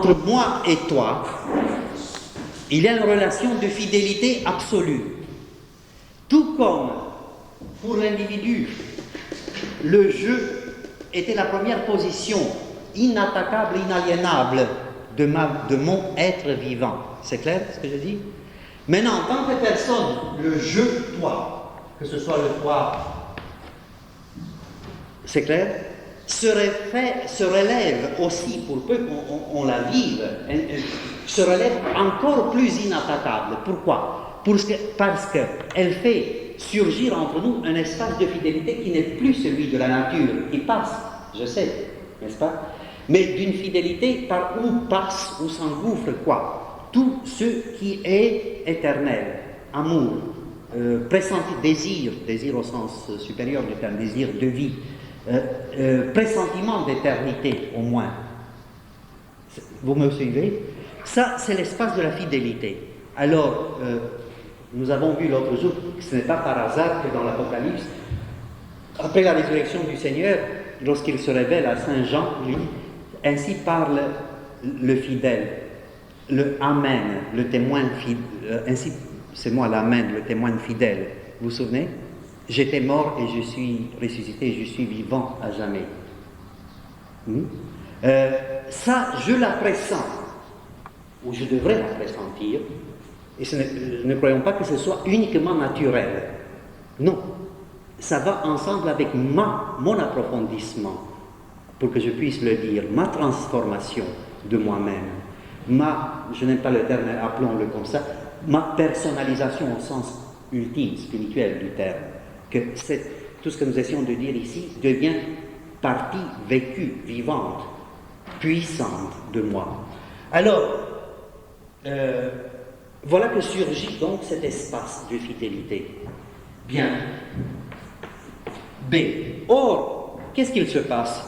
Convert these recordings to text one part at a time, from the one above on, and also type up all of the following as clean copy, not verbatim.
entre moi et toi, il y a une relation de fidélité absolue. Tout comme pour l'individu, le jeu était la première position inattaquable, inaliénable de mon être vivant. C'est clair ce que je dis? Maintenant, en tant que personne, le jeu, toi, que ce soit le toi, c'est clair, se relève aussi, pour peu qu'on la vive, se relève encore plus inattaquable. Pourquoi? Parce qu'elle fait surgir entre nous un espace de fidélité qui n'est plus celui de la nature, qui passe, je sais, n'est-ce pas? Mais d'une fidélité par où passe, où s'engouffre quoi? Tout ce qui est éternel, amour, pressenti, désir au sens supérieur du terme, désir de vie, pressentiment d'éternité au moins. Vous me suivez? Ça, c'est l'espace de la fidélité. Alors, nous avons vu l'autre jour que ce n'est pas par hasard que dans l'Apocalypse, après la résurrection du Seigneur, lorsqu'il se révèle à Saint Jean, lui, ainsi parle le fidèle, le Amen, le témoin fidèle, ainsi c'est moi l'Amen, le témoin fidèle. Vous vous souvenez? J'étais mort et je suis ressuscité, je suis vivant à jamais. Ça, je la pressens, ou je devrais la pressentir, et ne croyons pas que ce soit uniquement naturel. Non, ça va ensemble avec mon approfondissement, pour que je puisse le dire, ma transformation de moi-même, je n'aime pas le terme, appelons-le comme ça, ma personnalisation au sens ultime, spirituel du terme, que tout ce que nous essayons de dire ici devient partie vécue, vivante, puissante de moi. Alors, voilà que surgit donc cet espace de fidélité. Bien. B. Or, qu'est-ce qu'il se passe?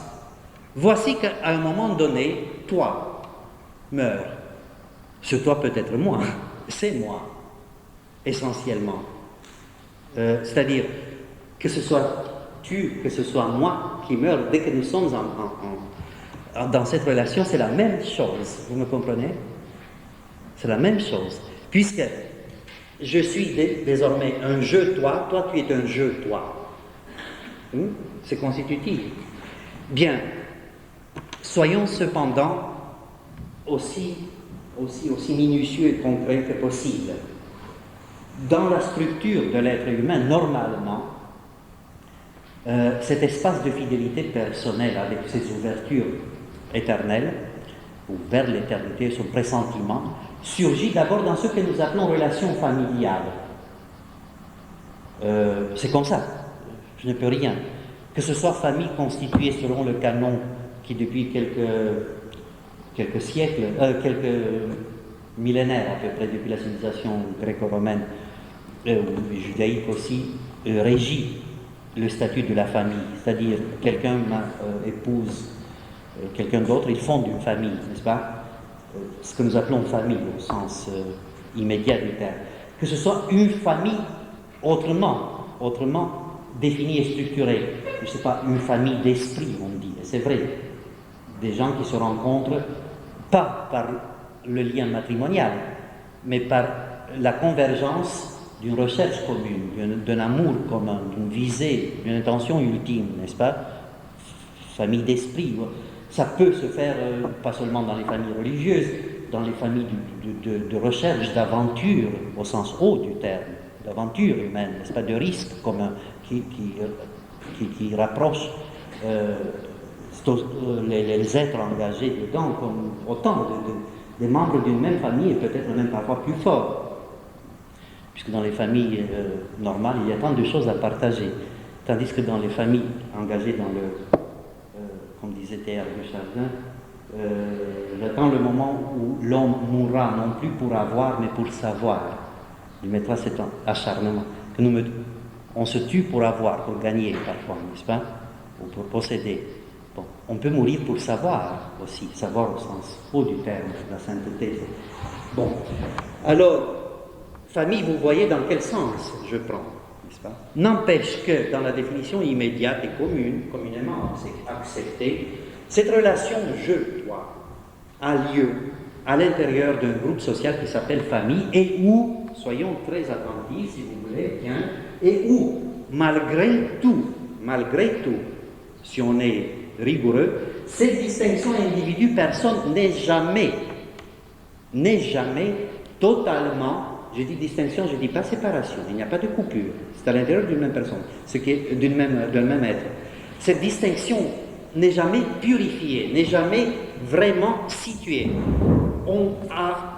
Voici qu'à un moment donné, toi meurs. Ce toi peut être moi, c'est moi, essentiellement. C'est-à-dire que ce soit tu, que ce soit moi qui meurt, dès que nous sommes dans cette relation, c'est la même chose. Vous me comprenez? C'est la même chose. Puisque je suis désormais un je toi, toi tu es un je toi. C'est constitutif. Bien, soyons cependant aussi minutieux et concret que possible. Dans la structure de l'être humain, normalement, cet espace de fidélité personnelle avec ses ouvertures éternelles, ou vers l'éternité, son pressentiment, surgit d'abord dans ce que nous appelons relation familiale. C'est comme ça, je ne peux rien. Que ce soit famille constituée selon le canon qui depuis quelques siècles, quelques millénaires à peu près, depuis la civilisation gréco-romaine, ou judaïque aussi, régit le statut de la famille. C'est-à-dire, quelqu'un épouse quelqu'un d'autre, ils fondent une famille, n'est-ce pas? Ce que nous appelons famille au sens immédiat du terme. Que ce soit une famille autrement définie et structurée. Je ne sais pas, une famille d'esprit, on dit. C'est vrai. Des gens qui se rencontrent pas par le lien matrimonial, mais par la convergence d'une recherche commune, d'un amour commun, d'une visée, d'une intention ultime, n'est-ce pas? Famille d'esprit. Ça peut se faire pas seulement dans les familles religieuses, dans les familles de recherche, d'aventure, au sens haut du terme, d'aventure humaine, n'est-ce pas, de risque commun, qui rapproche les êtres engagés dedans comme autant des membres d'une même famille et peut-être même parfois plus forts. Puisque dans les familles normales, il y a tant de choses à partager. Tandis que dans les familles engagées dans le, comme disait Théâtre de Chardin, j'attends le moment où l'homme mourra non plus pour avoir, mais pour savoir. Il mettra cet acharnement. On se tue pour avoir, pour gagner parfois, n'est-ce pas? Ou pour posséder. Bon, on peut mourir pour savoir aussi, savoir au sens haut du terme, la sainteté. Bon, alors, famille, vous voyez dans quel sens je prends, n'est-ce pas? N'empêche que dans la définition immédiate et communément acceptée, cette relation je-toi a lieu à l'intérieur d'un groupe social qui s'appelle famille et où, soyons très attentifs si vous voulez bien, et où, malgré tout, si on est rigoureux, cette distinction individu, personne n'est jamais totalement, je dis distinction, je ne dis pas séparation, il n'y a pas de coupure, c'est à l'intérieur d'une même personne, ce qui est d'un même être. Cette distinction n'est jamais purifiée, n'est jamais vraiment située. On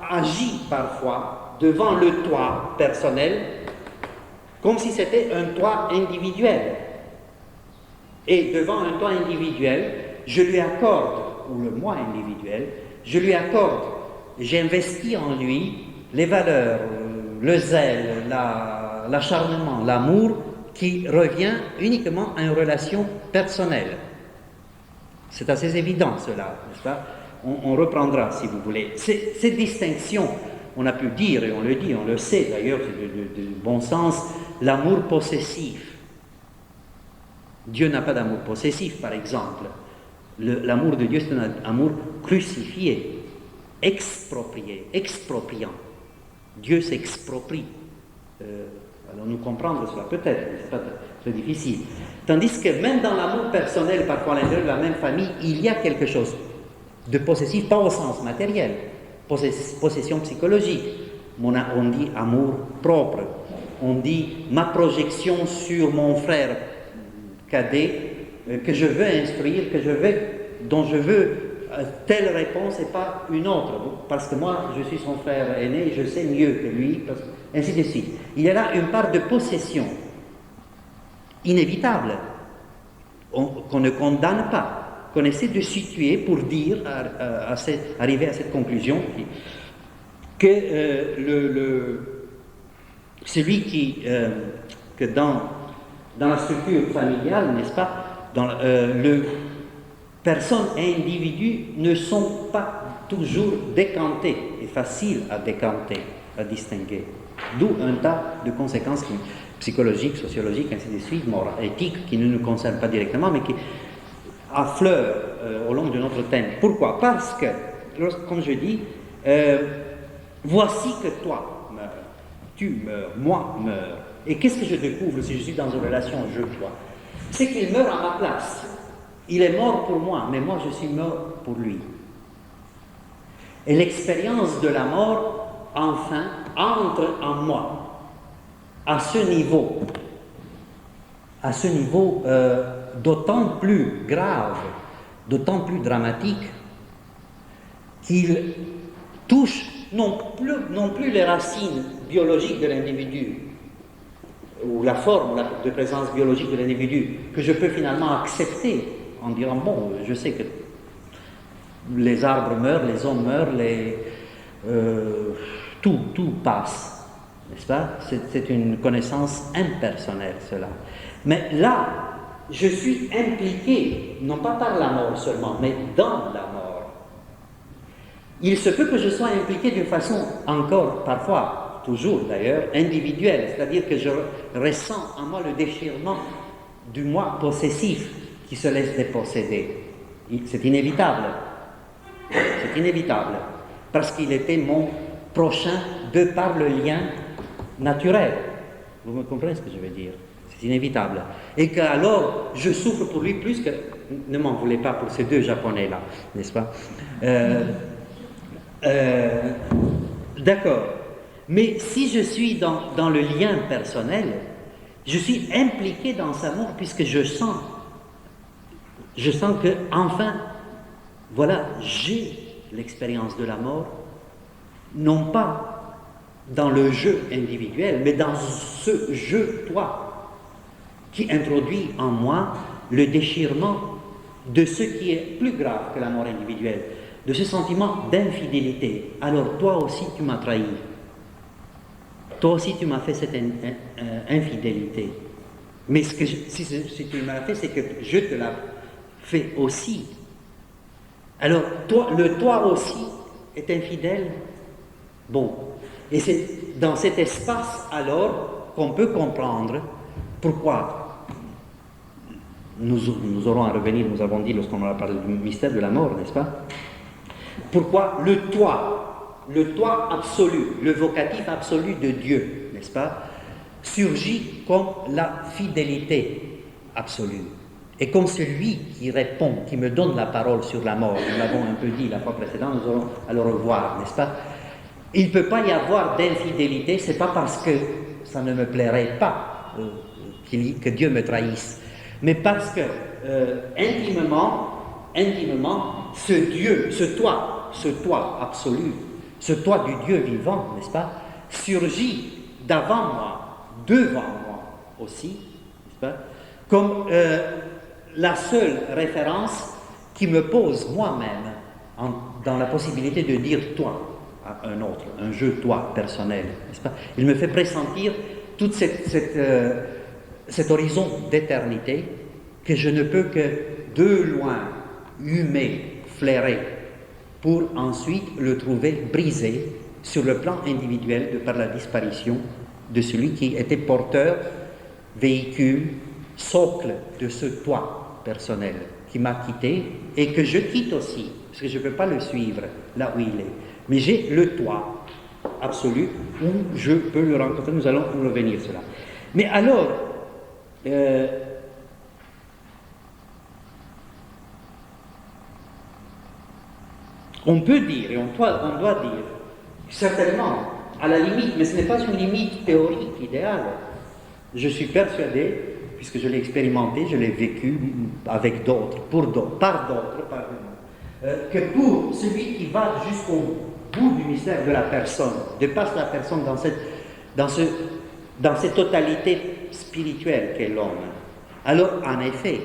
agit parfois devant le toi personnel comme si c'était un toi individuel. Et devant un toi individuel, je lui accorde, ou le moi individuel, je lui accorde, j'investis en lui les valeurs, le zèle, l'acharnement, l'amour qui revient uniquement à une relation personnelle. C'est assez évident cela, n'est-ce pas? On reprendra si vous voulez. Cette distinction, on a pu dire, et on le dit, on le sait d'ailleurs, c'est de bon sens, l'amour possessif. Dieu n'a pas d'amour possessif, par exemple. L'amour de Dieu, c'est un amour crucifié, exproprié, expropriant. Dieu s'exproprie. Allons-nous comprendre cela? Peut-être, mais ce n'est pas très difficile. Tandis que même dans l'amour personnel, parfois à l'intérieur de la même famille, il y a quelque chose de possessif, pas au sens matériel, possession psychologique. On dit amour propre, on dit ma projection sur mon frère cadet que je veux instruire, dont je veux telle réponse et pas une autre, parce que moi je suis son frère aîné, je sais mieux que lui, ainsi de suite. Il y a là une part de possession inévitable, qu'on ne condamne pas, qu'on essaie de situer pour dire, arriver à cette conclusion que celui que dans la structure familiale, n'est-ce pas, personnes et individus ne sont pas toujours décantés et faciles à décanter, à distinguer. D'où un tas de conséquences psychologiques, sociologiques, ainsi de suite, morales, éthiques, qui ne nous concernent pas directement, mais qui affleurent au long de notre thème. Pourquoi? Parce que, comme je dis, voici que toi meurs, tu meurs, moi meurs. Et qu'est-ce que je découvre si je suis dans une relation je-toi? C'est qu'il meurt à ma place. Il est mort pour moi, mais moi je suis mort pour lui. Et l'expérience de la mort, enfin, entre en moi, à ce niveau d'autant plus grave, d'autant plus dramatique, qu'il touche non plus les racines biologiques de l'individu, ou la forme de présence biologique de l'individu, que je peux finalement accepter en disant, bon, je sais que les arbres meurent, les hommes meurent, tout passe, n'est-ce pas? C'est une connaissance impersonnelle, cela. Mais là, je suis impliqué, non pas par la mort seulement, mais dans la mort. Il se peut que je sois impliqué d'une façon encore, parfois, toujours d'ailleurs, individuelle, c'est-à-dire que je ressens en moi le déchirement du moi possessif qui se laisse déposséder. C'est inévitable. C'est inévitable. Parce qu'il était mon prochain de par le lien naturel. Vous me comprenez ce que je veux dire? C'est inévitable. Et qu'alors, je souffre pour lui plus que... Ne m'en voulez pas pour ces deux Japonais-là, n'est-ce pas? D'accord. Mais si je suis dans le lien personnel, je suis impliqué dans sa mort puisque je sens que, enfin, voilà, j'ai l'expérience de la mort, non pas dans le jeu individuel, mais dans ce jeu-toi, qui introduit en moi le déchirement de ce qui est plus grave que la mort individuelle, de ce sentiment d'infidélité. Alors, toi aussi, tu m'as trahi. Toi aussi, tu m'as fait cette infidélité. Mais si tu m'as fait, c'est que je te l'ai fait aussi. Alors, le toi aussi est infidèle. Bon. Et c'est dans cet espace, alors, qu'on peut comprendre pourquoi nous aurons à revenir, nous avons dit lorsqu'on a parlé du mystère de la mort, n'est-ce pas? Pourquoi le toi absolu, le vocatif absolu de Dieu, n'est-ce pas, surgit comme la fidélité absolue. Et comme celui qui répond, qui me donne la parole sur la mort, nous l'avons un peu dit la fois précédente, nous allons à le revoir, n'est-ce pas? Il ne peut pas y avoir d'infidélité, ce n'est pas parce que ça ne me plairait pas que Dieu me trahisse, mais parce que intimement, ce Dieu, ce toi absolu, ce toi du Dieu vivant, n'est-ce pas, surgit d'avant moi, devant moi aussi, n'est-ce pas, comme la seule référence qui me pose moi-même dans la possibilité de dire toi à un autre, un je toi personnel, n'est-ce pas? Il me fait pressentir tout cet horizon d'éternité que je ne peux que de loin humer, flairer, pour ensuite le trouver brisé sur le plan individuel de par la disparition de celui qui était porteur, véhicule, socle de ce toi personnel qui m'a quitté et que je quitte aussi, parce que je ne peux pas le suivre là où il est. Mais j'ai le toi absolu où je peux le rencontrer. Nous allons revenir sur cela. Mais alors, on peut dire, et on doit dire, certainement, à la limite, mais ce n'est pas une limite théorique idéale. Je suis persuadé, puisque je l'ai expérimenté, je l'ai vécu avec d'autres, par d'autres, que pour celui qui va jusqu'au bout du mystère de la personne, dépasse la personne dans cette totalité spirituelle qu'est l'homme, alors en effet,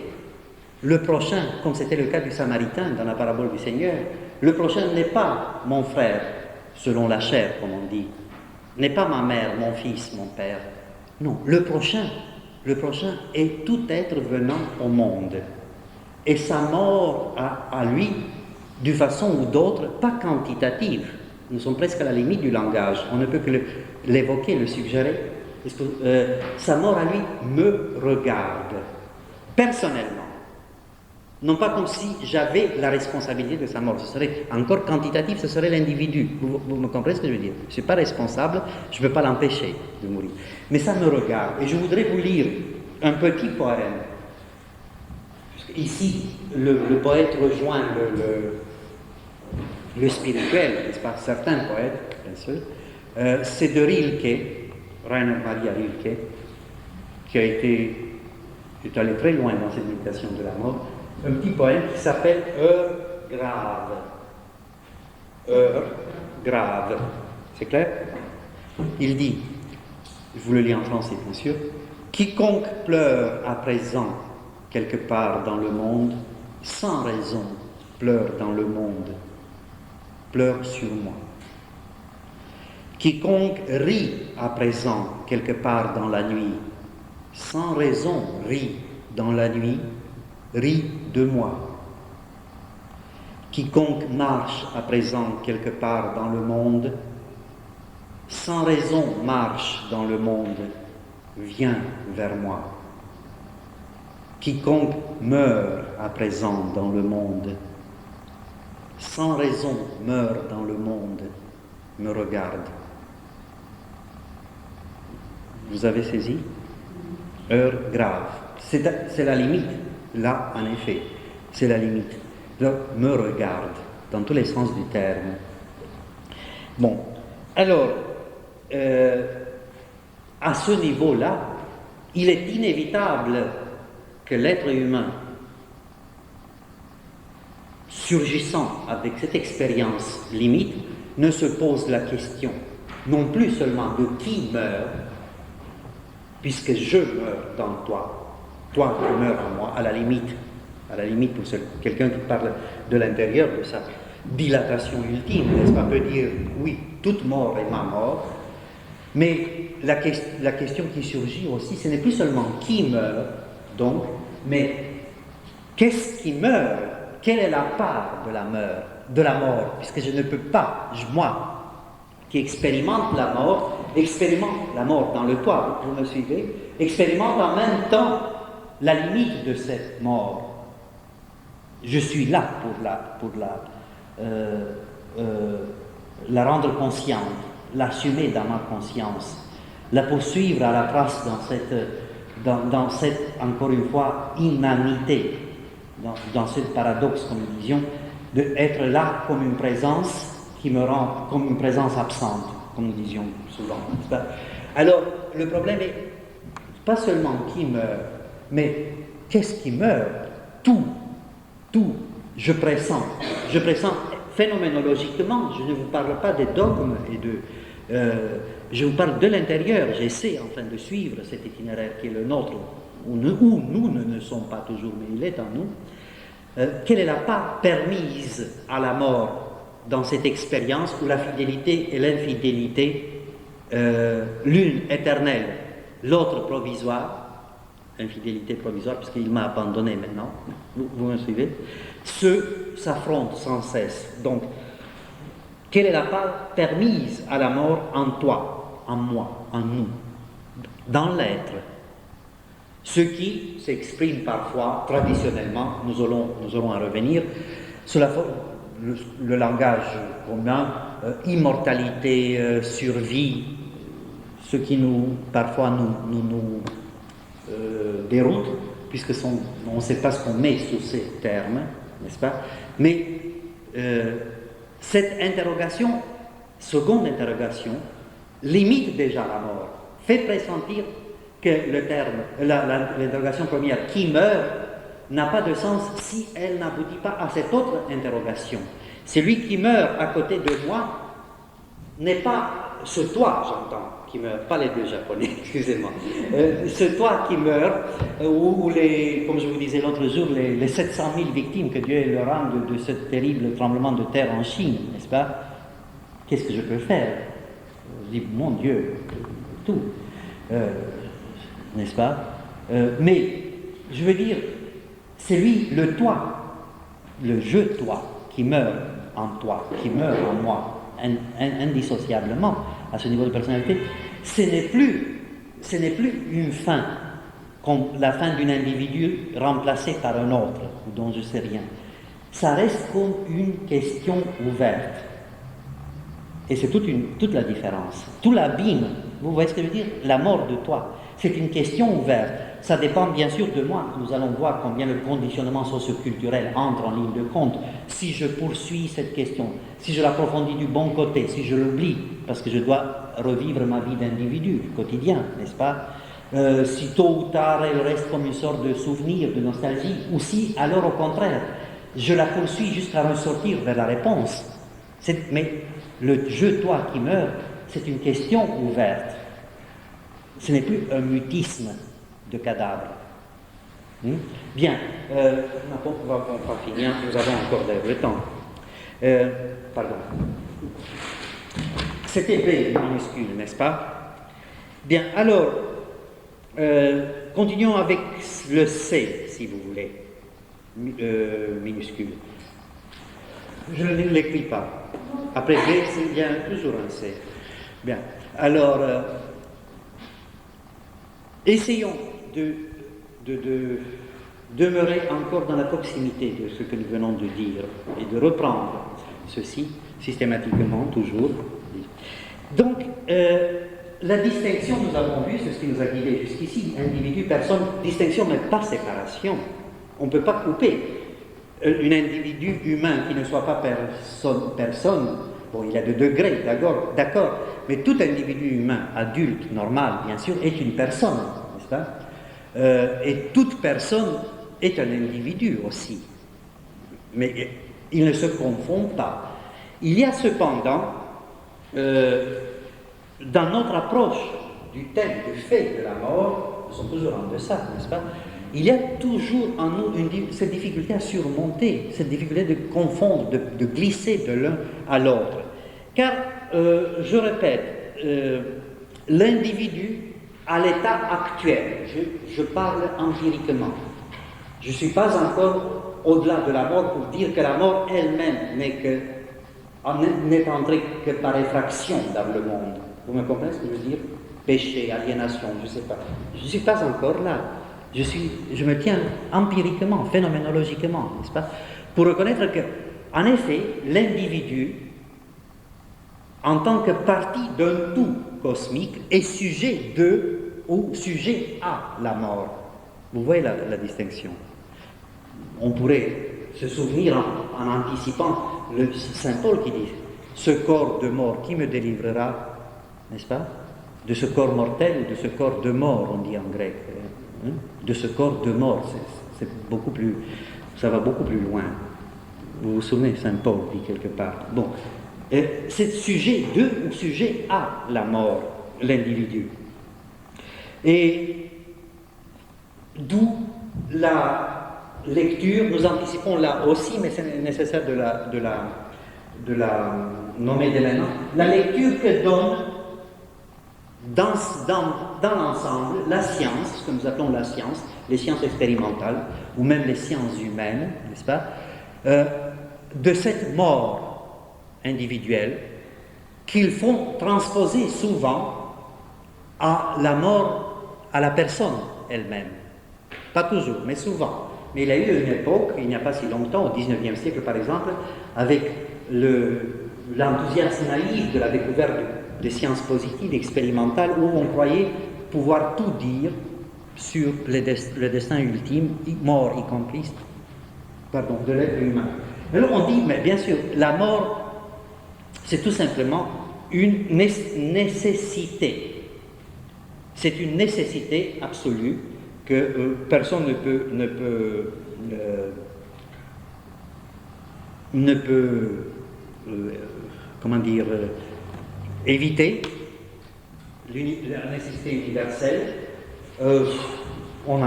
le prochain, comme c'était le cas du Samaritain dans la parabole du Seigneur, le prochain n'est pas mon frère, selon la chair, comme on dit, n'est pas ma mère, mon fils, mon père. Non, le prochain est tout être venant au monde. Et sa mort à lui, d'une façon ou d'autre, pas quantitative. Nous sommes presque à la limite du langage. On ne peut que l'évoquer, le suggérer. Sa mort à lui me regarde, personnellement. Non pas comme si j'avais la responsabilité de sa mort. Ce serait encore quantitatif, ce serait l'individu. Vous me comprenez ce que je veux dire? Je ne suis pas responsable, je ne peux pas l'empêcher de mourir. Mais ça me regarde. Et je voudrais vous lire un petit poème. Ici, le poète rejoint le spirituel, n'est-ce pas? Certains poètes, bien sûr. C'est de Rilke, Rainer Maria Rilke, qui est allé très loin dans cette méditation de la mort. Un petit poème qui s'appelle Heure grave. Heure grave. C'est clair? Il dit, je vous le lis en français bien sûr, quiconque pleure à présent quelque part dans le monde, sans raison, pleure dans le monde, pleure sur moi. Quiconque rit à présent quelque part dans la nuit, sans raison rit dans la nuit, rit de moi. Quiconque marche à présent quelque part dans le monde, sans raison marche dans le monde, vient vers moi. Quiconque meurt à présent dans le monde, sans raison meurt dans le monde, me regarde. Vous avez saisi? Heure grave. C'est la limite. Là, en effet, c'est la limite. Là, me regarde, dans tous les sens du terme. Bon, alors, à ce niveau-là, il est inévitable que l'être humain, surgissant avec cette expérience limite, ne se pose la question, non plus seulement de qui meurt, puisque je meurs dans toi qui meurs en moi, à la limite pour quelqu'un qui parle de l'intérieur de sa dilatation ultime, n'est-ce pas, peut dire, oui, toute mort est ma mort, mais la question qui surgit aussi, ce n'est plus seulement qui meurt, donc, mais qu'est-ce qui meurt? Quelle est la part de la mort, puisque je ne peux pas, moi, qui expérimente la mort dans le toi, vous me suivez, expérimente en même temps la limite de cette mort. Je suis là la rendre consciente, l'assumer dans ma conscience, la poursuivre à la trace dans cette, encore une fois, inanité, dans ce paradoxe, comme nous disions, d'être là comme une présence qui me rend comme une présence absente, comme nous disions souvent. Alors, le problème est pas seulement qui meurt, mais qu'est-ce qui meurt? Tout, je pressens phénoménologiquement, je ne vous parle pas des dogmes je vous parle de l'intérieur, j'essaie enfin de suivre cet itinéraire qui est le nôtre, où nous ne sommes pas toujours, mais il est en nous. Quelle est la part permise à la mort dans cette expérience où la fidélité et l'infidélité, l'une éternelle, l'autre provisoire, infidélité provisoire, puisqu'il m'a abandonné maintenant, vous me suivez, s'affrontent sans cesse. Donc, quelle est la part permise à la mort en toi, en moi, en nous, dans l'être? Ce qui s'exprime parfois, traditionnellement, nous allons en revenir, sous le langage commun, immortalité, survie, ce qui parfois nous déroute, puisque on ne sait pas ce qu'on met sous ces termes, n'est-ce pas? Mais cette interrogation, seconde interrogation, limite déjà la mort, fait pressentir que le terme, l'interrogation première, qui meurt, n'a pas de sens si elle n'aboutit pas à cette autre interrogation. Celui qui meurt à côté de moi n'est pas ce toi, j'entends, qui meurt, pas les deux japonais, excusez-moi, ce toi qui meurt, ou comme je vous disais l'autre jour, les 700 000 victimes que Dieu leur rende de ce terrible tremblement de terre en Chine, n'est-ce pas? Qu'est-ce que je peux faire? Je dis, mon Dieu, tout, n'est-ce pas? Mais, je veux dire, c'est lui, le toi, le je-toi, qui meurt en toi, qui meurt en moi, indissociablement, à ce niveau de personnalité, ce n'est plus une fin, comme la fin d'un individu remplacé par un autre, dont je ne sais rien. Ça reste comme une question ouverte. Et c'est toute la différence. Tout l'abîme, vous voyez ce que je veux dire? La mort de toi, c'est une question ouverte. Ça dépend bien sûr de moi. Nous allons voir combien le conditionnement socioculturel entre en ligne de compte. Si je poursuis cette question, si je l'approfondis du bon côté, si je l'oublie, parce que je dois revivre ma vie d'individu quotidien, n'est-ce pas? Si tôt ou tard elle reste comme une sorte de souvenir, de nostalgie, ou si alors au contraire, je la poursuis jusqu'à ressortir vers la réponse. Mais le je-toi qui meurt, c'est une question ouverte. Ce n'est plus un mutisme de cadavre. Bien, on va finir, nous avons encore le temps. Pardon. C'était B minuscule, n'est-ce pas? Bien, alors, continuons avec le C, si vous voulez, minuscule. Je ne l'écris pas. Après B, il y a toujours un C. Bien, alors, essayons de demeurer encore dans la proximité de ce que nous venons de dire et de reprendre ceci systématiquement, toujours. Donc, la distinction, nous avons vu, c'est ce qui nous a guidés jusqu'ici, individu, personne, distinction mais pas séparation. On ne peut pas couper un individu humain qui ne soit pas personne. Bon, il y a des degrés, d'accord, mais tout individu humain, adulte, normal, bien sûr, est une personne, n'est-ce pas? Et toute personne est un individu aussi. Mais il ne se confond pas. Il y a cependant, dans notre approche du thème, du fait de la mort, nous sommes toujours en deçà, n'est-ce pas? Il y a toujours en nous cette difficulté à surmonter, cette difficulté de confondre, de glisser de l'un à l'autre. Car, je répète, l'individu à l'état actuel, je parle empiriquement, je ne suis pas encore au-delà de la mort pour dire que la mort elle-même n'est entrée que par effraction dans le monde. Vous me comprenez ce que je veux dire? Péché, aliénation, je ne sais pas. Je ne suis pas encore là. Je me tiens empiriquement, phénoménologiquement, n'est-ce pas? Pour reconnaître que, En effet, l'individu, en tant que partie d'un tout cosmique, est sujet de ou sujet à la mort. Vous voyez la distinction. On pourrait se souvenir en anticipant le Saint Paul qui dit « Ce corps de mort, qui me délivrera ?» N'est-ce pas? De ce corps mortel ou de ce corps de mort, on dit en grec. Hein? De ce corps de mort, c'est beaucoup plus, ça va beaucoup plus loin. Vous vous souvenez, Saint Paul dit quelque part. Bon, c'est sujet de ou sujet à la mort, l'individu. Et d'où la lecture, nous anticipons là aussi, mais c'est nécessaire de la nommer dès maintenant, la lecture que donne dans l'ensemble la science, ce que nous appelons la science, les sciences expérimentales, ou même les sciences humaines, n'est-ce pas, de cette mort individuelle qu'ils font transposer souvent à la mort, à la personne elle-même. Pas toujours, mais souvent. Mais il y a eu une époque, il n'y a pas si longtemps, au XIXe siècle par exemple, avec l'enthousiasme naïf de la découverte des sciences positives, expérimentales, où on croyait pouvoir tout dire sur le destin ultime, mort y compris, de l'être humain. Alors on dit, mais bien sûr, la mort, c'est tout simplement une nécessité. C'est une nécessité absolue que personne ne peut comment dire, éviter. La nécessité universelle, on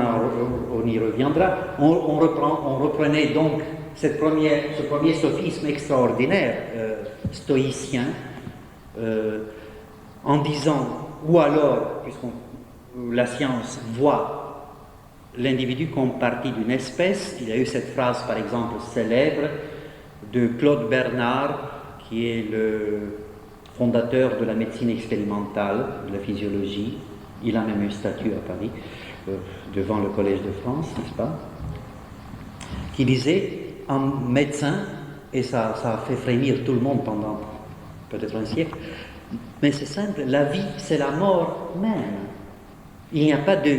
y reviendra. On reprenait donc ce premier sophisme extraordinaire stoïcien en disant, ou alors, puisque la science voit l'individu comme partie d'une espèce, il y a eu cette phrase par exemple célèbre de Claude Bernard, qui est le fondateur de la médecine expérimentale, de la physiologie. Il a même une statue à Paris, devant le Collège de France, n'est-ce pas, qui disait, un médecin, et ça a fait frémir tout le monde pendant peut-être un siècle, mais c'est simple, la vie, c'est la mort même. Il n'y a pas de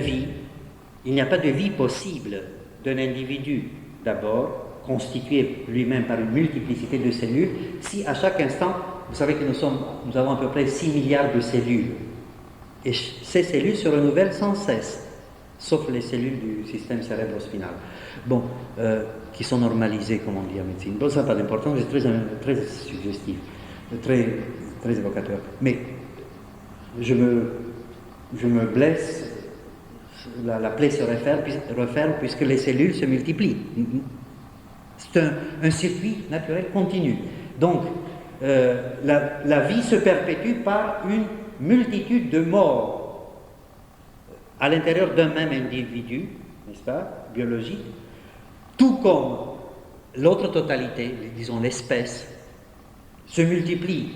vie possible d'un individu, d'abord, constitué lui-même par une multiplicité de cellules, si à chaque instant, vous savez que nous avons à peu près 6 milliards de cellules, et ces cellules se renouvellent sans cesse, sauf les cellules du système cérébro-spinal, bon, qui sont normalisées, comme on dit en médecine. Bon, ça n'a pas d'importance, c'est très suggestif, très évocateur. Mais je me blesse, la plaie se referme puisque les cellules se multiplient. C'est un circuit naturel continu. Donc, la vie se perpétue par une multitude de morts à l'intérieur d'un même individu, n'est-ce pas, biologique, tout comme l'autre totalité, disons l'espèce, se multiplie.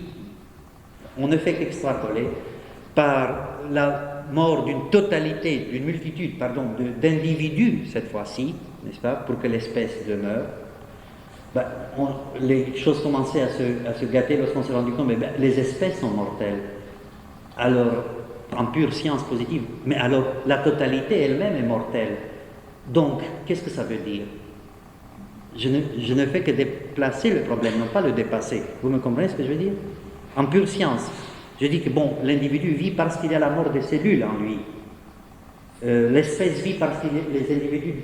On ne fait qu'extrapoler par la mort d'une totalité, d'une multitude, d'individus cette fois-ci, n'est-ce pas, pour que l'espèce demeure. Les choses commençaient à se gâter lorsqu'on s'est rendu compte que les espèces sont mortelles. Alors, en pure science positive, mais alors la totalité elle-même est mortelle. Donc, qu'est-ce que ça veut dire? Je ne fais que déplacer le problème, non pas le dépasser. Vous me comprenez ce que je veux dire? En pure science, je dis que bon, l'individu vit parce qu'il y a la mort des cellules en lui. L'espèce vit parce que les individus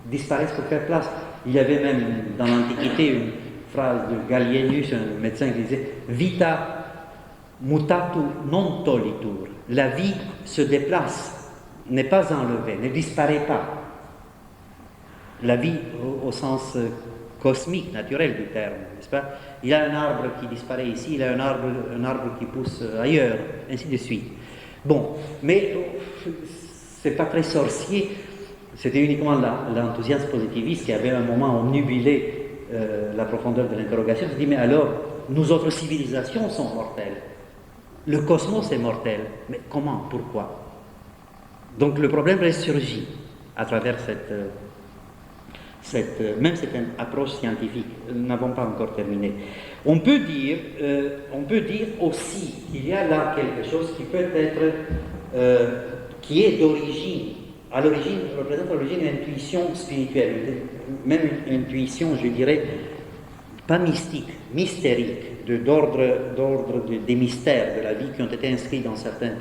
disparaissent pour faire place. Il y avait même dans l'Antiquité une phrase de Gallienus, un médecin qui disait « Vita mutatu non tolitur ». La vie se déplace, n'est pas enlevée, ne disparaît pas. La vie au sens cosmique, naturel du terme, n'est-ce pas? Il y a un arbre qui disparaît ici, il y a un arbre qui pousse ailleurs, ainsi de suite. Bon, mais c'est pas très sorcier. C'était uniquement l'enthousiasme positiviste qui avait un moment omnubilé la profondeur de l'interrogation. Il se dit, mais alors, nous autres civilisations sont mortelles. Le cosmos est mortel. Mais comment? Pourquoi? Donc le problème ressurgit à travers même cette approche scientifique. Nous n'avons pas encore terminé. On peut dire aussi qu'il y a là quelque chose qui peut être, qui est d'origine, représente à l'origine une intuition spirituelle, même une intuition, je dirais, pas mystique, mystérique, d'ordre des mystères de la vie qui ont été inscrits dans certaines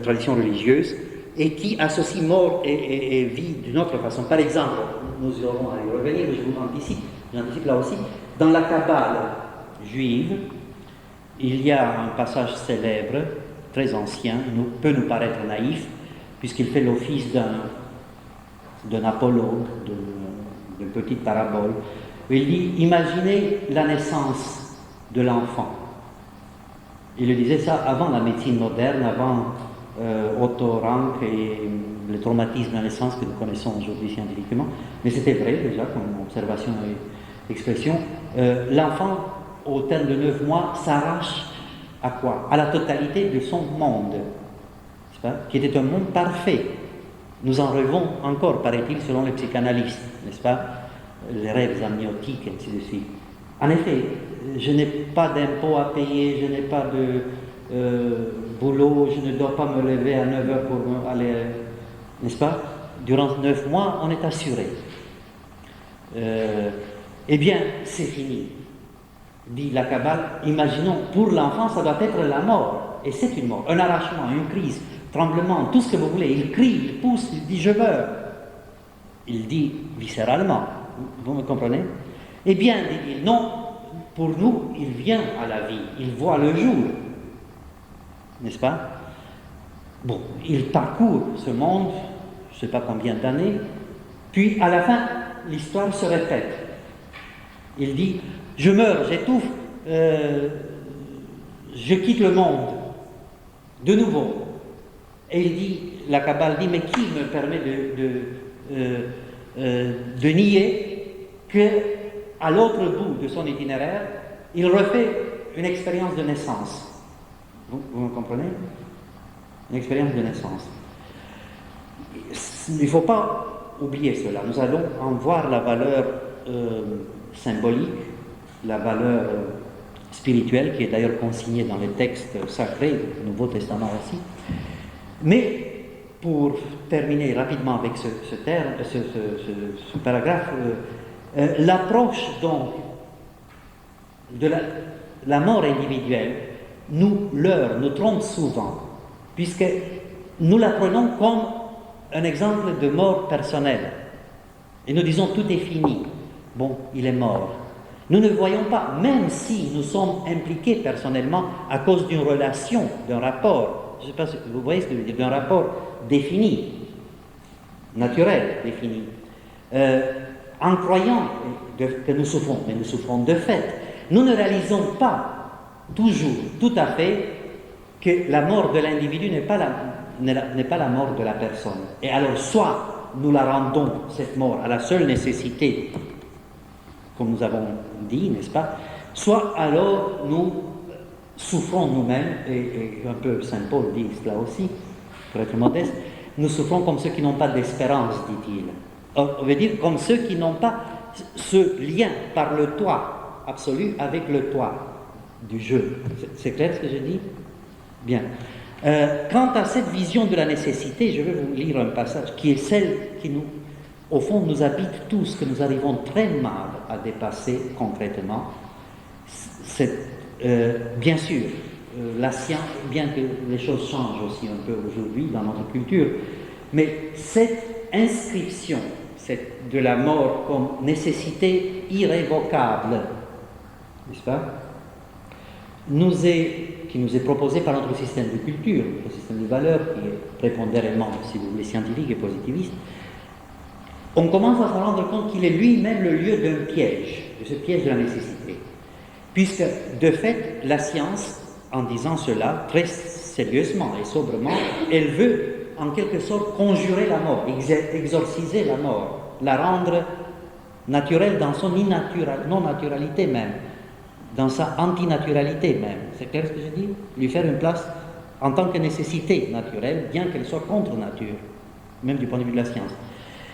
traditions religieuses et qui associent mort et vie d'une autre façon. Par exemple, nous aurons à y revenir, je vous j'anticipe là aussi, dans la Kabbale juive, il y a un passage célèbre, très ancien, peut nous paraître naïf, puisqu'il fait l'office d'un apologue, d'une petite parabole. Il dit, imaginez la naissance de l'enfant. Il le disait ça avant la médecine moderne, avant Otto Rank et le traumatisme de la naissance que nous connaissons aujourd'hui scientifiquement. Mais c'était vrai déjà, comme observation et expression. L'enfant, au terme de 9 mois, s'arrache à quoi? À la totalité de son monde, n'est-ce pas? Qui était un monde parfait. Nous en rêvons encore, paraît-il, selon les psychanalystes, n'est-ce pas? Les rêves amniotiques, et ainsi de suite. En effet, je n'ai pas d'impôts à payer, je n'ai pas de boulot, je ne dois pas me lever à 9 heures pour aller, n'est-ce pas? Durant 9 mois, on est assuré. Eh bien, c'est fini. Dit la Kabbale, imaginons, pour l'enfant, ça doit être la mort. Et c'est une mort, un arrachement, une crise, tremblement, tout ce que vous voulez. Il crie, il pousse, il dit « je meurs ». Il dit viscéralement, vous me comprenez? Eh bien, dit-il, non, pour nous, il vient à la vie, il voit le jour, n'est-ce pas? Bon, il parcourt ce monde, je ne sais pas combien d'années, puis à la fin, l'histoire se répète. Il dit, je meurs, j'étouffe, je quitte le monde, de nouveau. Et il dit, la Kabbale dit, mais qui me permet de nier qu'à l'autre bout de son itinéraire, il refait une expérience de naissance. Vous me comprenez? Une expérience de naissance. Il ne faut pas oublier cela. Nous allons en voir la valeur symbolique, la valeur spirituelle, qui est d'ailleurs consignée dans les textes sacrés du Nouveau Testament aussi. Mais pour terminer rapidement avec ce paragraphe, l'approche donc de la mort individuelle nous trompe souvent, puisque nous la prenons comme un exemple de mort personnelle. Et nous disons tout est fini. Bon, il est mort. Nous ne voyons pas, même si nous sommes impliqués personnellement à cause d'une relation, d'un rapport, je ne sais pas si vous voyez ce que je veux dire, d'un rapport défini, naturel défini, en croyant que nous souffrons, mais nous souffrons de fait. Nous ne réalisons pas toujours, tout à fait, que la mort de l'individu n'est pas la mort de la personne. Et alors, soit nous la rendons, cette mort, à la seule nécessité, comme nous avons dit, n'est-ce pas? Soit alors nous souffrons nous-mêmes, et un peu Saint Paul dit cela aussi, pour être modeste, nous souffrons comme ceux qui n'ont pas d'espérance, dit-il. On veut dire comme ceux qui n'ont pas ce lien par le toit absolu avec le toit du jeu. C'est clair ce que je dis? Bien. Quant à cette vision de la nécessité, je vais vous lire un passage qui est celle qui nous, au fond, nous habite tous, que nous arrivons très mal à dépasser concrètement. Bien sûr, la science, bien que les choses changent aussi un peu aujourd'hui dans notre culture, mais cette inscription de la mort comme nécessité irrévocable, n'est-ce pas, qui nous est proposée par notre système de culture, notre système de valeurs, qui est prépondérément, si vous voulez, scientifique et positiviste, on commence à se rendre compte qu'il est lui-même le lieu d'un piège, de ce piège de la nécessité. Puisque, de fait, la science, en disant cela, très sérieusement et sobrement, elle veut, en quelque sorte, conjurer la mort, exorciser la mort, la rendre naturelle dans son non-naturalité même, dans sa antinaturalité même. C'est clair ce que je dis? Lui faire une place en tant que nécessité naturelle, bien qu'elle soit contre nature, même du point de vue de la science.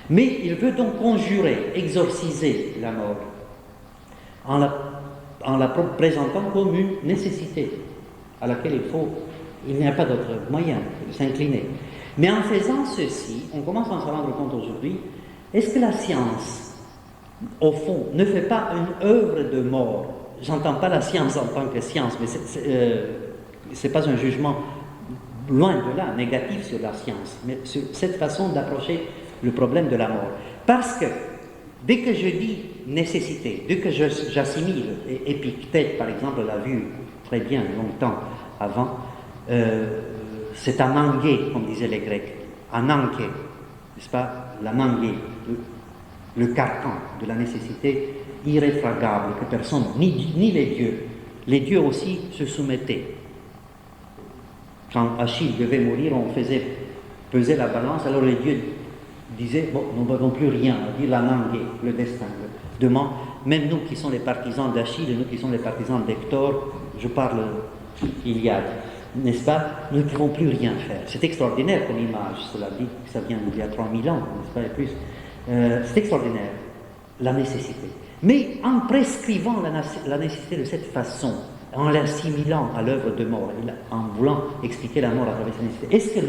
Mais il veut donc conjurer, exorciser la mort, en la présentant comme une nécessité à laquelle il n'y a pas d'autre moyen de s'incliner. Mais en faisant ceci, on commence à se rendre compte aujourd'hui, est-ce que la science, au fond, ne fait pas une œuvre de mort? J'entends pas la science en tant que science, mais c'est pas un jugement, loin de là, négatif sur la science, mais sur cette façon d'approcher le problème de la mort. Parce que, dès que je dis nécessité, dès que j'assimile, et Épictète, par exemple, l'a vu très bien longtemps avant, c'est anangué, comme disaient les Grecs, ananké, n'est-ce pas, l'anangué, le carcan de la nécessité irréfragable, que personne, ni les dieux aussi se soumettaient. Quand Achille devait mourir, on faisait peser la balance, alors les dieux disaient, bon, nous ne voyons plus rien, on dit l'anangué, le destin, demain, même nous qui sommes les partisans d'Achille, et nous qui sommes les partisans d'Hector, je parle Iliade, n'est-ce pas, nous ne pouvons plus rien faire. C'est extraordinaire comme image, cela dit, ça vient d'il y a 3000 ans, n'est-ce pas, et plus. C'est extraordinaire, la nécessité. Mais en prescrivant la nécessité de cette façon, en l'assimilant à l'œuvre de mort, en voulant expliquer la mort à travers sa nécessité, est-ce que,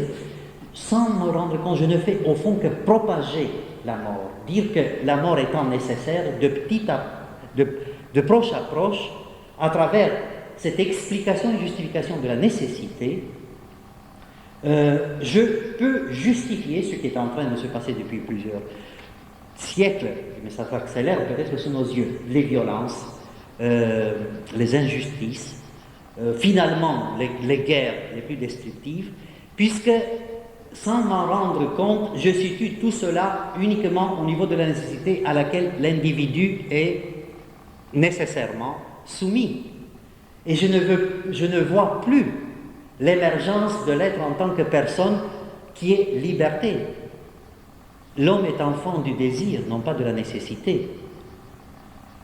sans me rendre compte, je ne fais au fond que propager la mort, dire que la mort étant nécessaire, de proche à proche, à travers cette explication et justification de la nécessité, je peux justifier ce qui est en train de se passer depuis plusieurs siècles, mais ça s'accélère peut-être sous nos yeux, les violences, les injustices, finalement les guerres les plus destructives, puisque sans m'en rendre compte, je situe tout cela uniquement au niveau de la nécessité à laquelle l'individu est nécessairement soumis. Et je ne vois plus l'émergence de l'être en tant que personne qui est liberté. L'homme est enfant du désir, non pas de la nécessité.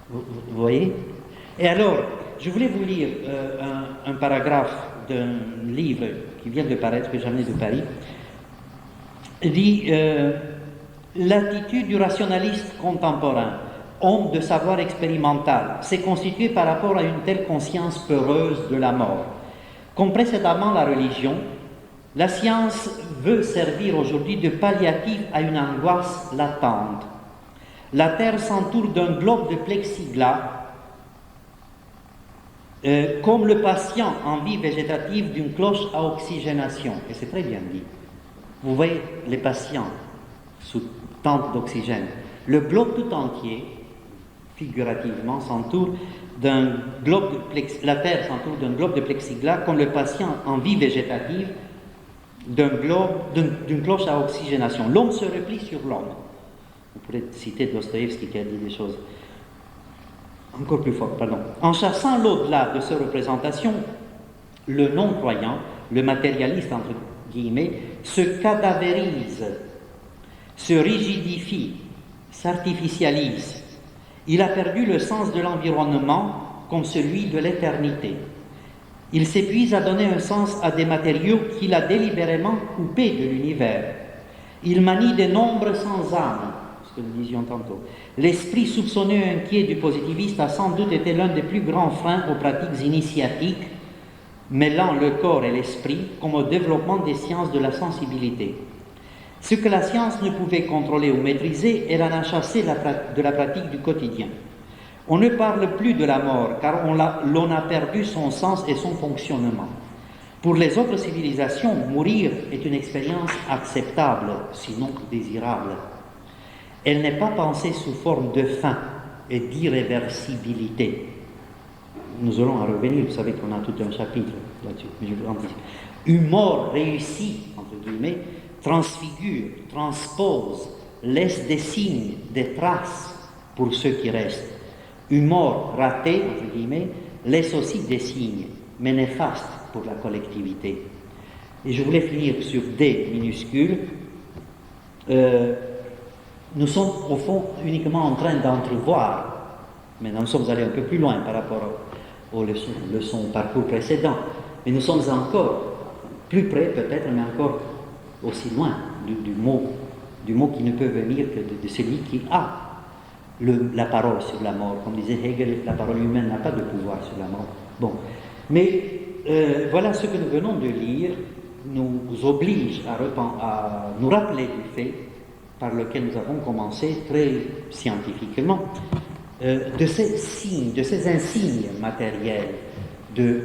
Vous voyez? Et alors, je voulais vous lire un paragraphe d'un livre qui vient de paraître, que j'ai amené de Paris. Il dit l'attitude du rationaliste contemporain, homme de savoir expérimental, s'est constituée par rapport à une telle conscience peureuse de la mort. Comme précédemment la religion, la science veut servir aujourd'hui de palliatif à une angoisse latente. La Terre s'entoure d'un globe de plexiglas, comme le patient en vie végétative d'une cloche à oxygénation. Et c'est très bien dit. Vous voyez les patients sous tente d'oxygène. Le globe tout entier, figurativement, s'entoure d'un globe de plexiglas. La Terre s'entoure d'un globe de plexiglas, comme le patient en vie végétative d'une cloche à oxygénation. L'homme se replie sur l'homme. Vous pourrez citer Dostoïevski qui a dit des choses encore plus fortes. Pardon. En chassant l'au-delà de ces représentations, le non-croyant, le matérialiste entre guillemets, se cadavérise, se rigidifie, s'artificialise. Il a perdu le sens de l'environnement comme celui de l'éternité. Il s'épuise à donner un sens à des matériaux qu'il a délibérément coupés de l'univers. Il manie des nombres sans âme, ce que nous disions tantôt. L'esprit soupçonneux et inquiet du positiviste a sans doute été l'un des plus grands freins aux pratiques initiatiques, mêlant le corps et l'esprit comme au développement des sciences de la sensibilité. Ce que la science ne pouvait contrôler ou maîtriser, elle en a chassé de la pratique du quotidien. On ne parle plus de la mort, car l'on a perdu son sens et son fonctionnement. Pour les autres civilisations, mourir est une expérience acceptable, sinon désirable. Elle n'est pas pensée sous forme de fin et d'irréversibilité. Nous allons en revenir, vous savez qu'on a tout un chapitre là-dessus. Une mort réussie, entre guillemets, transfigure, transpose, laisse des signes, des traces pour ceux qui restent. Une mort ratée, entre guillemets, laisse aussi des signes, mais néfastes pour la collectivité. Et je voulais finir sur D minuscule. Nous sommes au fond uniquement en train d'entrevoir, mais nous sommes allés un peu plus loin par rapport aux leçons parcours précédents, mais nous sommes encore plus près peut-être, mais encore aussi loin du mot du mot qui ne peut venir que de celui qui a la parole sur la mort. Comme disait Hegel, la parole humaine n'a pas de pouvoir sur la mort. Bon, mais voilà ce que nous venons de lire nous oblige à nous rappeler du fait par lequel nous avons commencé très scientifiquement, de ces signes, de ces insignes matériels, de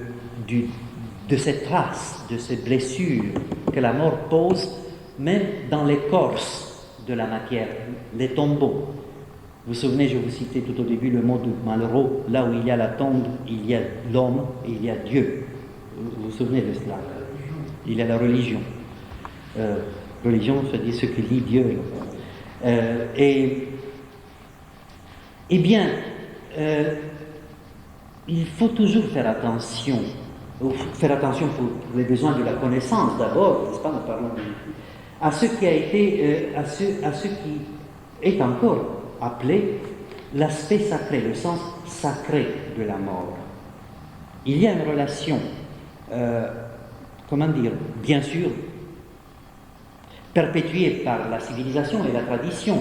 ces traces, de ces blessures que la mort pose, même dans l'écorce de la matière, les tombeaux. Vous vous souvenez, je vous citais tout au début le mot de Malraux, là où il y a la tombe, il y a l'homme, il y a Dieu. Vous vous souvenez de cela? Il y a la religion. Religion, c'est-à-dire ce qui lie Dieu. Eh bien, il faut toujours faire attention pour les besoins de la connaissance d'abord, n'est-ce pas, nous parlons à ce qui a été, à ce qui est encore appelé l'aspect sacré, le sens sacré de la mort. Il y a une relation, comment dire, bien sûr, perpétuée par la civilisation et la tradition,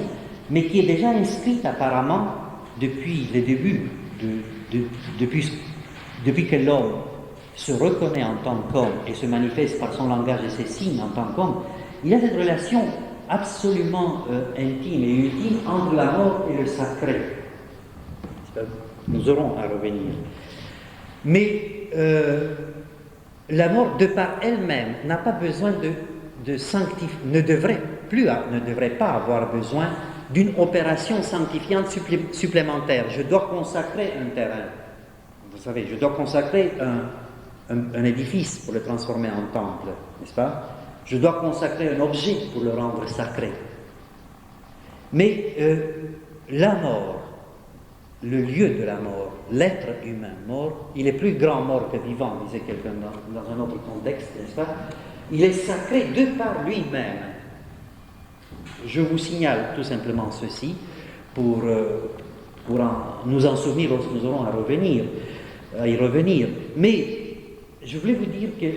mais qui est déjà inscrite apparemment depuis les débuts, depuis que l'homme se reconnaît en tant qu'homme et se manifeste par son langage et ses signes en tant qu'homme. Il y a cette relation absolument intime et ultime entre la mort et le sacré. Nous aurons à revenir. Mais la mort, de par elle-même, n'a pas besoin de sanctifier, ne devrait pas avoir besoin d'une opération sanctifiante supplémentaire. Je dois consacrer un terrain. Vous savez, je dois consacrer un édifice pour le transformer en temple, n'est-ce pas? Je dois consacrer un objet pour le rendre sacré. Mais la mort, le lieu de la mort, l'être humain mort, il est plus grand mort que vivant, disait quelqu'un dans un autre contexte, n'est-ce pas? Il est sacré de par lui-même. Je vous signale tout simplement ceci pour nous en souvenir lorsque nous aurons à y revenir. Mais je voulais vous dire que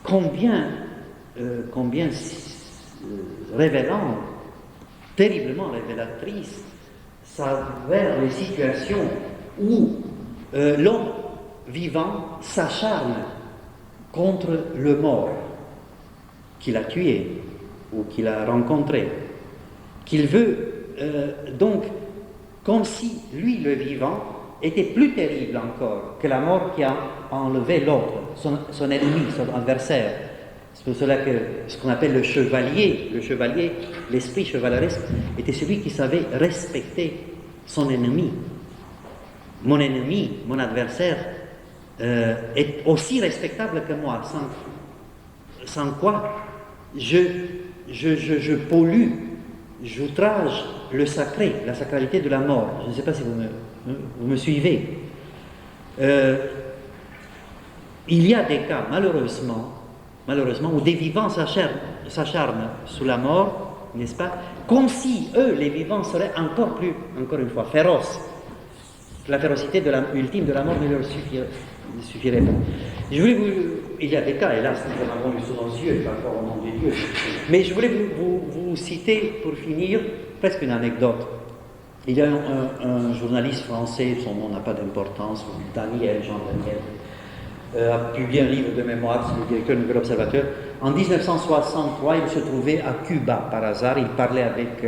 combien révélant, terriblement révélatrice, s'avèrent les situations où l'homme vivant s'acharne contre le mort qu'il a tué ou qu'il a rencontré, qu'il veut donc, comme si lui, le vivant, était plus terrible encore que la mort qui a enlevé l'autre, son ennemi, son adversaire. C'est pour cela que ce qu'on appelle le chevalier, l'esprit chevaleresque, était celui qui savait respecter son ennemi. Mon ennemi, mon adversaire, est aussi respectable que moi, sans quoi je pollue, j'outrage le sacré, la sacralité de la mort. Je ne sais pas si vous me suivez. Il y a des cas, malheureusement, où des vivants s'acharnent sous la mort, n'est-ce pas? Comme si eux, les vivants, seraient encore une fois, féroces. La férocité ultime de la mort ne leur suffirait pas. Il y a des cas, hélas, nous en avons eu sous nos yeux, par rapport au nom de Dieu. Mais je voulais vous citer, pour finir, presque une anecdote. Il y a un journaliste français, son nom n'a pas d'importance, Jean Daniel, a publié un livre de mémoire sur le directeur du Nouvel Observateur. En 1963, il se trouvait à Cuba, par hasard. Il parlait avec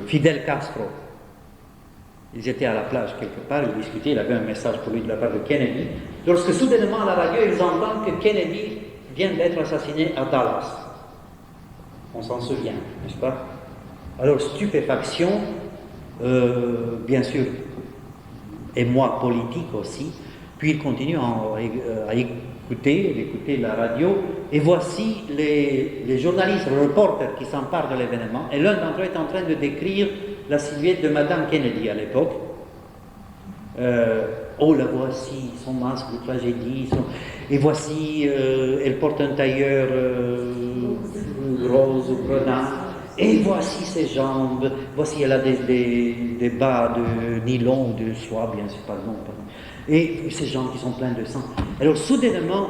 Fidel Castro. Ils étaient à la plage quelque part, ils discutaient, il avait un message pour lui de la part de Kennedy. Lorsque soudainement à la radio, ils entendent que Kennedy vient d'être assassiné à Dallas. On s'en souvient, n'est-ce pas? Alors, stupéfaction, bien sûr, émoi politique aussi, puis il continue à écouter la radio, et voici les journalistes, les reporters qui s'emparent de l'événement, et l'un d'entre eux est en train de décrire la silhouette de Madame Kennedy à l'époque. Oh, la voici, son masque de tragédie, et voici, elle porte un tailleur rose ou grenat, et voici ses jambes, voici, elle a des bas de nylon ou de soie, bien sûr, pardon. Et ces jambes qui sont pleines de sang. Alors, soudainement,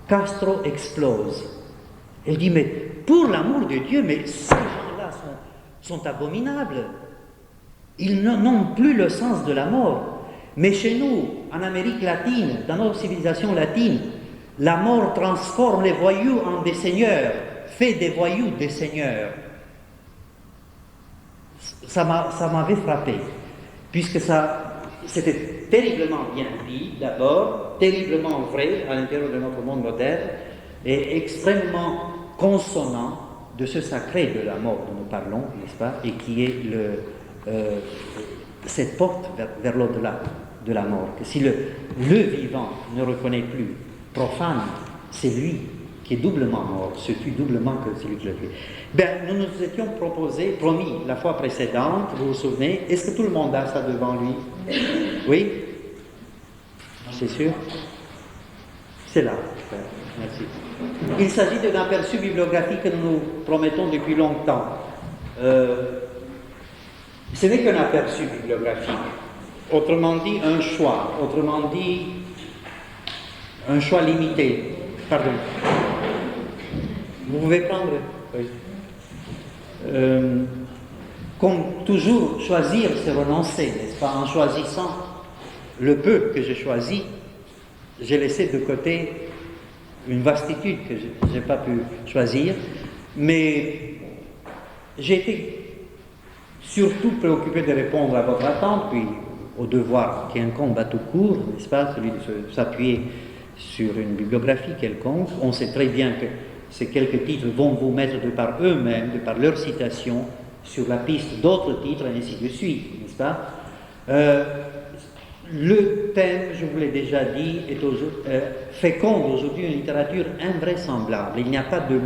Castro explose. Elle dit, mais pour l'amour de Dieu, mais ces gens-là sont abominables. Ils n'ont plus le sens de la mort. Mais chez nous, en Amérique latine, dans notre civilisation latine, la mort transforme les voyous en des seigneurs, fait des voyous des seigneurs. Ça m'avait frappé, puisque c'était terriblement bien dit, d'abord, terriblement vrai à l'intérieur de notre monde moderne, et extrêmement consonant de ce sacré de la mort dont nous parlons, n'est-ce pas, et qui est cette porte vers l'au-delà de la mort. Que si le vivant ne reconnaît plus, profane, c'est lui qui est doublement mort, se tue doublement que celui qui le tue. Nous nous étions promis la fois précédente, vous vous souvenez, est-ce que tout le monde a ça devant lui? Oui? C'est sûr? C'est là. Merci. Il s'agit d'un aperçu bibliographique que nous nous promettons depuis longtemps. Ce n'est qu'un aperçu bibliographique. Autrement dit, un choix. Autrement dit, un choix limité. Pardon. Vous pouvez prendre. Oui. Comme toujours, choisir, c'est renoncer, n'est-ce pas? En choisissant le peu que j'ai choisi, j'ai laissé de côté une vastitude que je n'ai pas pu choisir, mais j'ai été surtout préoccupé de répondre à votre attente, puis au devoir qui incombe à tout court, n'est-ce pas, celui de s'appuyer sur une bibliographie quelconque. On sait très bien que ces quelques titres vont vous mettre de par eux-mêmes, de par leurs citations, sur la piste d'autres titres, et ainsi de suite, n'est-ce pas? Le thème, je vous l'ai déjà dit, féconde aujourd'hui une littérature invraisemblable. Il n'y a pas de